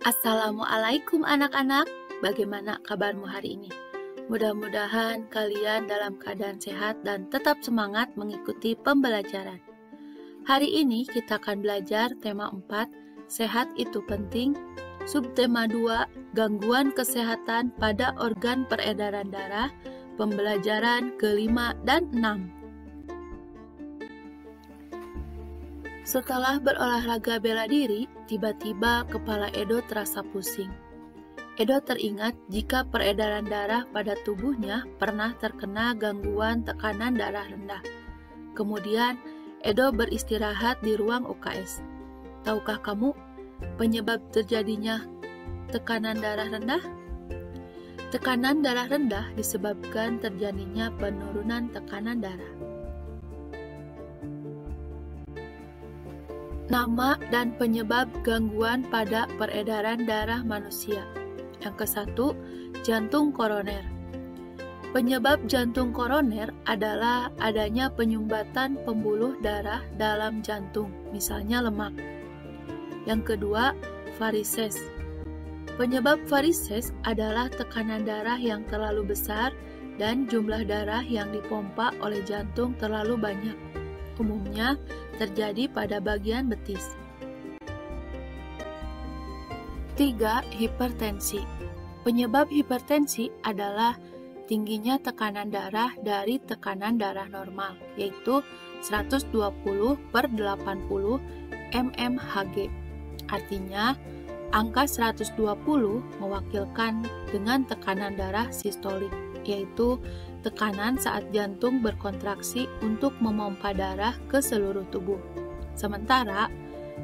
Assalamualaikum anak-anak, bagaimana kabarmu hari ini? Mudah-mudahan kalian dalam keadaan sehat dan tetap semangat mengikuti pembelajaran. Hari ini kita akan belajar tema 4, sehat itu penting, subtema 2, gangguan kesehatan pada organ peredaran darah, pembelajaran ke-5 dan 6. Setelah berolahraga bela diri, tiba-tiba kepala Edo terasa pusing. Edo teringat jika peredaran darah pada tubuhnya pernah terkena gangguan tekanan darah rendah. Kemudian, Edo beristirahat di ruang UKS. Tahukah kamu penyebab terjadinya tekanan darah rendah? Tekanan darah rendah disebabkan terjadinya penurunan tekanan darah. Nama dan penyebab gangguan pada peredaran darah manusia. Yang ke-1, jantung koroner. Penyebab jantung koroner adalah adanya penyumbatan pembuluh darah dalam jantung, misalnya lemak. Yang kedua, varises. Penyebab varises adalah tekanan darah yang terlalu besar dan jumlah darah yang dipompa oleh jantung terlalu banyak. Umumnya terjadi pada bagian betis. 3. Hipertensi. Penyebab hipertensi adalah tingginya tekanan darah dari tekanan darah normal, yaitu 120/80 mmHg. Artinya, angka 120 mewakilkan dengan tekanan darah sistolik, yaitu tekanan saat jantung berkontraksi untuk memompa darah ke seluruh tubuh. Sementara,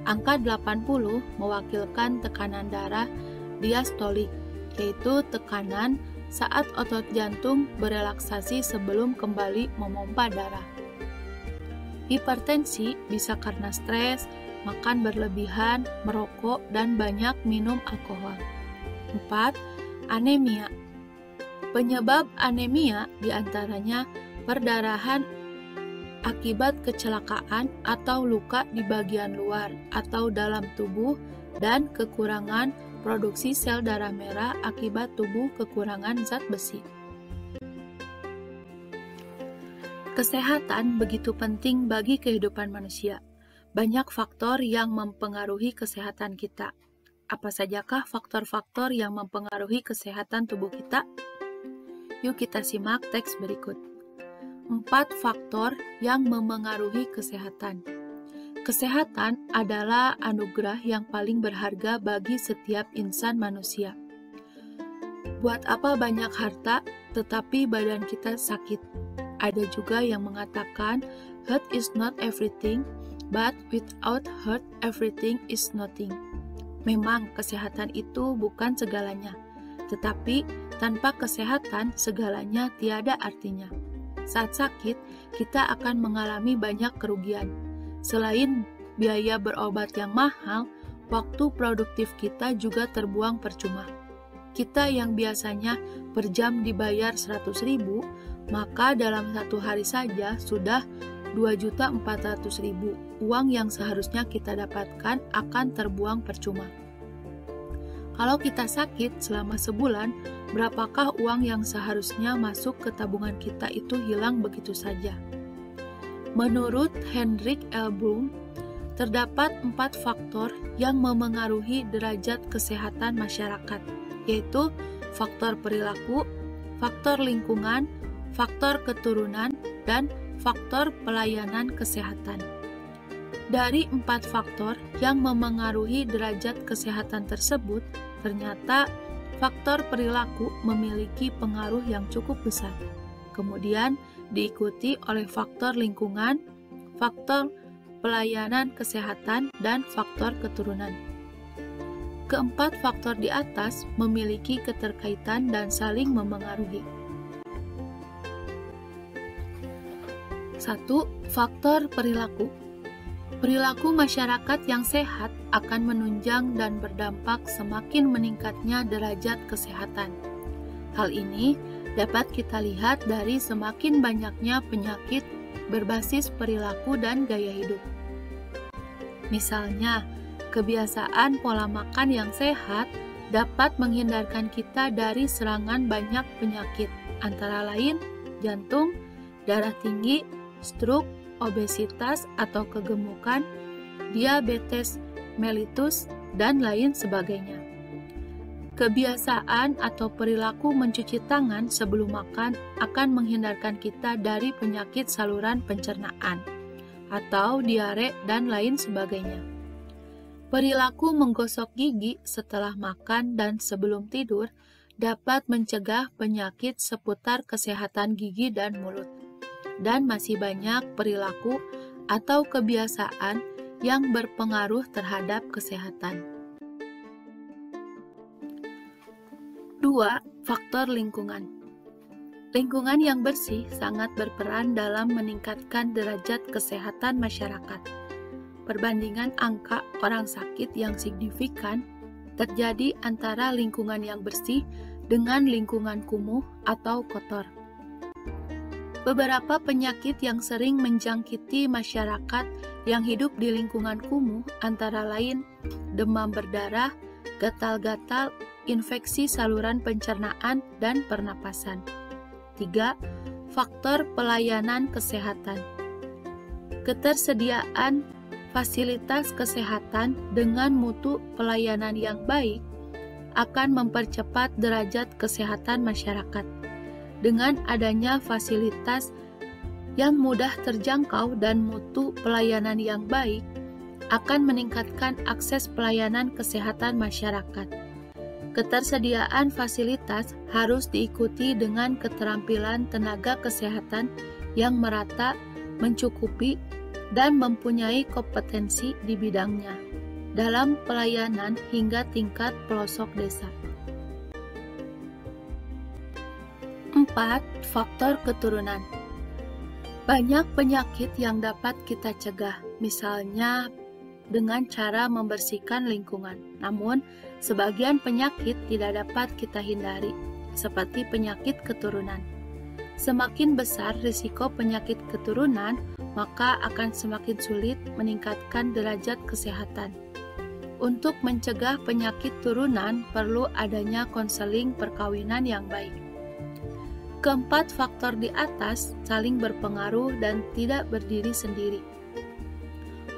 angka 80 mewakilkan tekanan darah diastolik, yaitu tekanan saat otot jantung berelaksasi sebelum kembali memompa darah. Hipertensi bisa karena stres, makan berlebihan, merokok, dan banyak minum alkohol. 4. Anemia. Penyebab anemia diantaranya perdarahan akibat kecelakaan atau luka di bagian luar atau dalam tubuh dan kekurangan produksi sel darah merah akibat tubuh kekurangan zat besi. Kesehatan begitu penting bagi kehidupan manusia. Banyak faktor yang mempengaruhi kesehatan kita. Apa sajakah faktor-faktor yang mempengaruhi kesehatan tubuh kita? Yuk kita simak teks berikut. 4 faktor yang memengaruhi kesehatan. Kesehatan adalah anugerah yang paling berharga bagi setiap insan manusia. Buat apa banyak harta, tetapi badan kita sakit? Ada juga yang mengatakan, health is not everything, but without health, everything is nothing. Memang kesehatan itu bukan segalanya, tetapi tanpa kesehatan segalanya tiada artinya. Saat sakit, kita akan mengalami banyak kerugian. Selain biaya berobat yang mahal, waktu produktif kita juga terbuang percuma. Kita yang biasanya per jam dibayar 100.000, maka dalam satu hari saja sudah 2.400.000. Uang yang seharusnya kita dapatkan akan terbuang percuma. Kalau kita sakit selama sebulan, berapakah uang yang seharusnya masuk ke tabungan kita itu hilang begitu saja? Menurut Hendrik L. Bloom, terdapat 4 faktor yang memengaruhi derajat kesehatan masyarakat, yaitu faktor perilaku, faktor lingkungan, faktor keturunan, dan faktor pelayanan kesehatan. Dari 4 faktor yang memengaruhi derajat kesehatan tersebut, ternyata faktor perilaku memiliki pengaruh yang cukup besar. Kemudian diikuti oleh faktor lingkungan, faktor pelayanan kesehatan, dan faktor keturunan. Keempat faktor di atas memiliki keterkaitan dan saling memengaruhi. 1. Faktor perilaku. Perilaku masyarakat yang sehat akan menunjang dan berdampak semakin meningkatnya derajat kesehatan. Hal ini dapat kita lihat dari semakin banyaknya penyakit berbasis perilaku dan gaya hidup. Misalnya, Kebiasaan pola makan yang sehat dapat menghindarkan kita dari serangan banyak penyakit, antara lain jantung, darah tinggi, stroke, obesitas atau kegemukan, diabetes mellitus, dan lain sebagainya. Kebiasaan atau perilaku mencuci tangan sebelum makan akan menghindarkan kita dari penyakit saluran pencernaan atau diare dan lain sebagainya. Perilaku menggosok gigi setelah makan dan sebelum tidur dapat mencegah penyakit seputar kesehatan gigi dan mulut. Dan masih banyak perilaku atau kebiasaan yang berpengaruh terhadap kesehatan. 2. Faktor lingkungan. Lingkungan yang bersih sangat berperan dalam meningkatkan derajat kesehatan masyarakat. Perbandingan angka orang sakit yang signifikan terjadi antara lingkungan yang bersih dengan lingkungan kumuh atau kotor. Beberapa penyakit yang sering menjangkiti masyarakat yang hidup di lingkungan kumuh antara lain demam berdarah, gatal-gatal, infeksi saluran pencernaan, dan pernapasan. 3. Faktor pelayanan kesehatan. Ketersediaan fasilitas kesehatan dengan mutu pelayanan yang baik akan mempercepat derajat kesehatan masyarakat. Dengan adanya fasilitas yang mudah terjangkau dan mutu pelayanan yang baik, akan meningkatkan akses pelayanan kesehatan masyarakat. Ketersediaan fasilitas harus diikuti dengan keterampilan tenaga kesehatan yang merata, mencukupi, dan mempunyai kompetensi di bidangnya dalam pelayanan hingga tingkat pelosok desa. 4. Faktor keturunan. Banyak penyakit yang dapat kita cegah, misalnya dengan cara membersihkan lingkungan. Namun, sebagian penyakit tidak dapat kita hindari, seperti penyakit keturunan. Semakin besar risiko penyakit keturunan, maka akan semakin sulit meningkatkan derajat kesehatan. Untuk mencegah penyakit turunan, perlu adanya konseling perkawinan yang baik. Keempat faktor di atas saling berpengaruh dan tidak berdiri sendiri.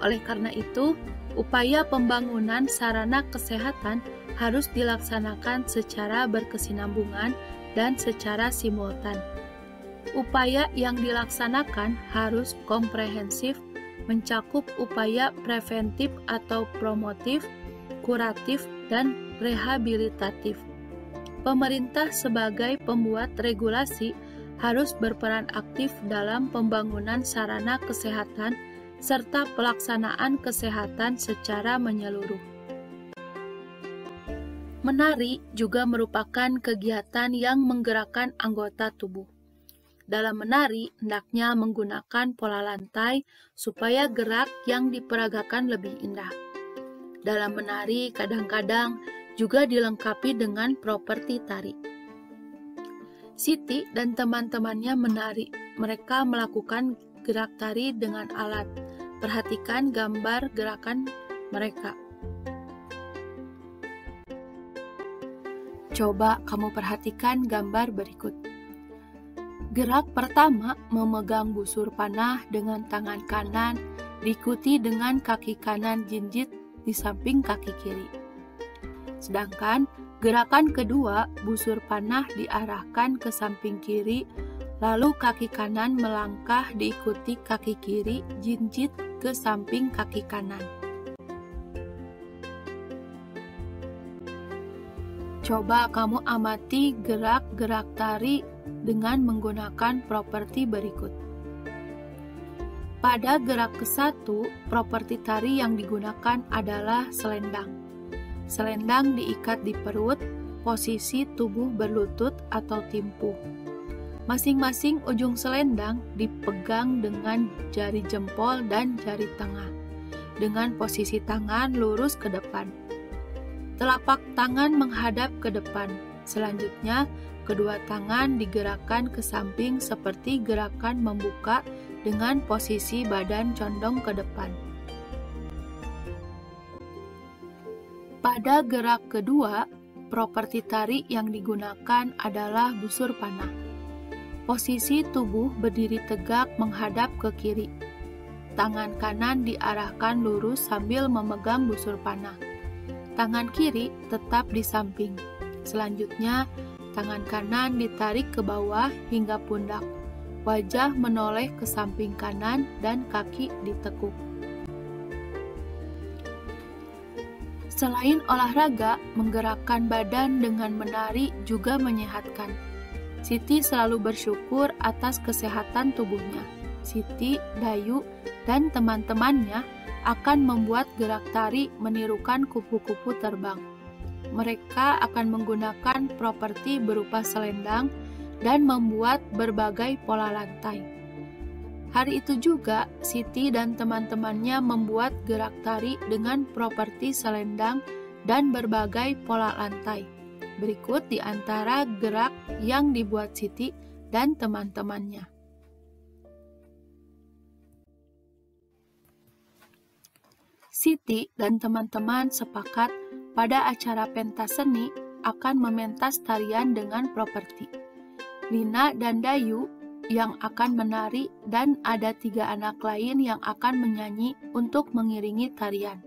Oleh karena itu, upaya pembangunan sarana kesehatan harus dilaksanakan secara berkesinambungan dan secara simultan. Upaya yang dilaksanakan harus komprehensif, mencakup upaya preventif atau promotif, kuratif, dan rehabilitatif. Pemerintah sebagai pembuat regulasi harus berperan aktif dalam pembangunan sarana kesehatan serta pelaksanaan kesehatan secara menyeluruh. Menari juga merupakan kegiatan yang menggerakkan anggota tubuh. Dalam menari, hendaknya menggunakan pola lantai supaya gerak yang diperagakan lebih indah. Dalam menari, kadang-kadang juga dilengkapi dengan properti tari. Siti dan teman-temannya menari. Mereka melakukan gerak tari dengan alat. Perhatikan gambar gerakan mereka. Coba kamu perhatikan gambar berikut. Gerak pertama memegang busur panah dengan tangan kanan, diikuti dengan kaki kanan jinjit di samping kaki kiri. Sedangkan gerakan kedua, busur panah diarahkan ke samping kiri, lalu kaki kanan melangkah diikuti kaki kiri jinjit ke samping kaki kanan. Coba kamu amati gerak-gerak tari dengan menggunakan properti berikut. Pada gerak ke-1, properti tari yang digunakan adalah selendang. Selendang diikat di perut, posisi tubuh berlutut atau timpuh. Masing-masing ujung selendang dipegang dengan jari jempol dan jari tengah, dengan posisi tangan lurus ke depan. Telapak tangan menghadap ke depan. Selanjutnya, kedua tangan digerakkan ke samping seperti gerakan membuka dengan posisi badan condong ke depan. Pada gerak kedua, properti tarik yang digunakan adalah busur panah. Posisi tubuh berdiri tegak menghadap ke kiri. Tangan kanan diarahkan lurus sambil memegang busur panah. Tangan kiri tetap di samping. Selanjutnya, tangan kanan ditarik ke bawah hingga pundak. Wajah menoleh ke samping kanan dan kaki ditekuk. Selain olahraga, menggerakkan badan dengan menari juga menyehatkan. Siti selalu bersyukur atas kesehatan tubuhnya. Siti, Dayu, dan teman-temannya akan membuat gerak tari menirukan kupu-kupu terbang. Mereka akan menggunakan properti berupa selendang dan membuat berbagai pola lantai. Hari itu juga, Siti dan teman-temannya membuat gerak tari dengan properti selendang dan berbagai pola lantai. Berikut di antara gerak yang dibuat Siti dan teman-temannya. Siti dan teman-teman sepakat pada acara pentas seni akan mementas tarian dengan properti. Lina dan Dayu yang akan menari dan ada 3 anak lain yang akan menyanyi untuk mengiringi tarian.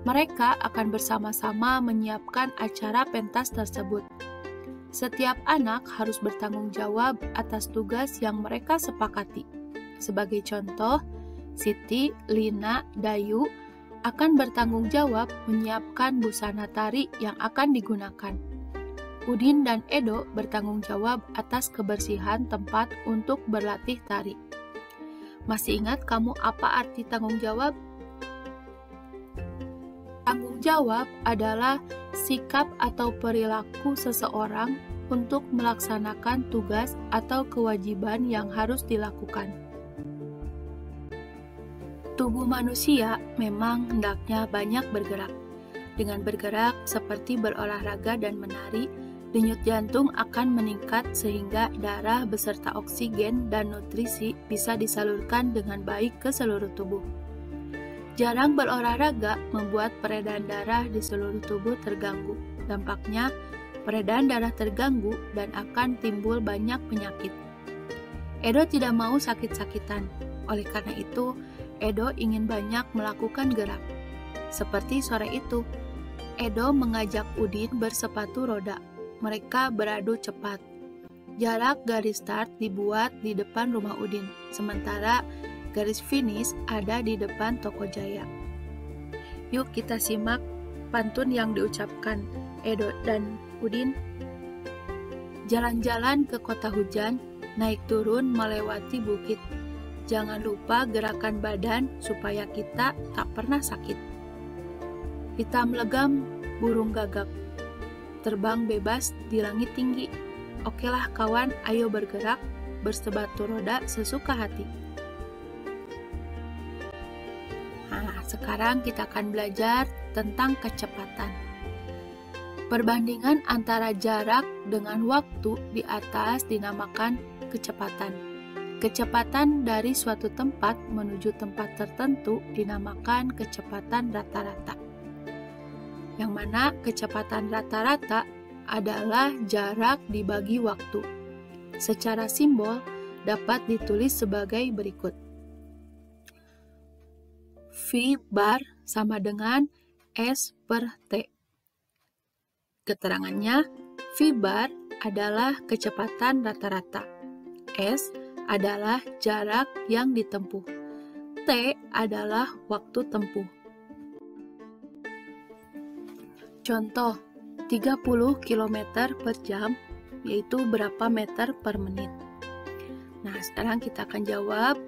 Mereka akan bersama-sama menyiapkan acara pentas tersebut. Setiap anak harus bertanggung jawab atas tugas yang mereka sepakati. Sebagai contoh, Siti, Lina, Dayu akan bertanggung jawab menyiapkan busana tari yang akan digunakan. Udin dan Edo bertanggung jawab atas kebersihan tempat untuk berlatih tari. Masih ingat kamu apa arti tanggung jawab? Tanggung jawab adalah sikap atau perilaku seseorang untuk melaksanakan tugas atau kewajiban yang harus dilakukan. Tubuh manusia memang hendaknya banyak bergerak. Dengan bergerak seperti berolahraga dan menari, denyut jantung akan meningkat sehingga darah beserta oksigen dan nutrisi bisa disalurkan dengan baik ke seluruh tubuh. Jarang berolahraga membuat peredaran darah di seluruh tubuh terganggu. Dampaknya, peredaran darah terganggu dan akan timbul banyak penyakit. Edo tidak mau sakit-sakitan. Oleh karena itu, Edo ingin banyak melakukan gerak. Seperti sore itu, Edo mengajak Udin bersepatu roda. Mereka beradu cepat. Jarak garis start dibuat di depan rumah Udin, sementara garis finish ada di depan toko Jaya. Yuk kita simak pantun yang diucapkan Edo dan Udin. Jalan-jalan ke kota hujan, naik turun melewati bukit. Jangan lupa gerakan badan supaya kita tak pernah sakit. Hitam legam, burung gagak. Terbang bebas di langit tinggi. Okelah kawan, ayo bergerak, bersepatu roda sesuka hati. Nah, sekarang kita akan belajar tentang kecepatan. Perbandingan antara jarak dengan waktu di atas dinamakan kecepatan. Kecepatan dari suatu tempat menuju tempat tertentu dinamakan kecepatan rata-rata. Yang mana kecepatan rata-rata adalah jarak dibagi waktu. Secara simbol dapat ditulis sebagai berikut. V bar sama dengan S per T. Keterangannya, V bar adalah kecepatan rata-rata. S adalah jarak yang ditempuh. T adalah waktu tempuh. Contoh, 30 km per jam, yaitu berapa meter per menit. Nah, sekarang kita akan jawab.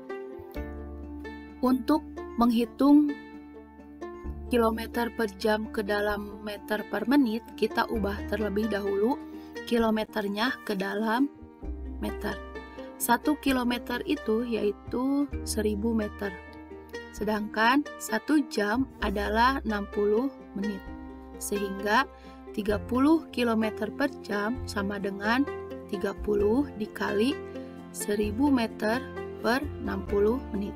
Untuk menghitung kilometer per jam ke dalam meter per menit, kita ubah terlebih dahulu kilometernya ke dalam meter. 1 kilometer itu yaitu 1000 meter. Sedangkan 1 jam adalah 60 menit. Sehingga 30 km per jam sama dengan 30 dikali 1000 meter per 60 menit.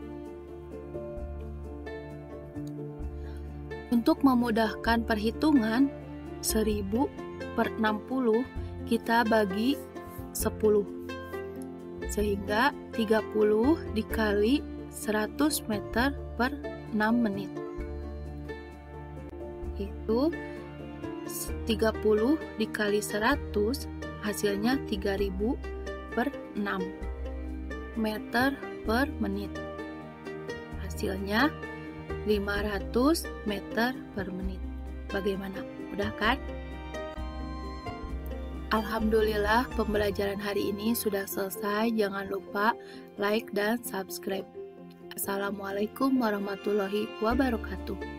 Untuk memudahkan perhitungan, 1000 per 60 kita bagi 10. Sehingga 30 dikali 100 meter per 6 menit. Itu 30 dikali 100 hasilnya 3000 per 6 meter per menit. Hasilnya 500 meter per menit. Bagaimana? Mudah kan? Alhamdulillah pembelajaran hari ini sudah selesai. Jangan lupa like dan subscribe. Assalamualaikum warahmatullahi wabarakatuh.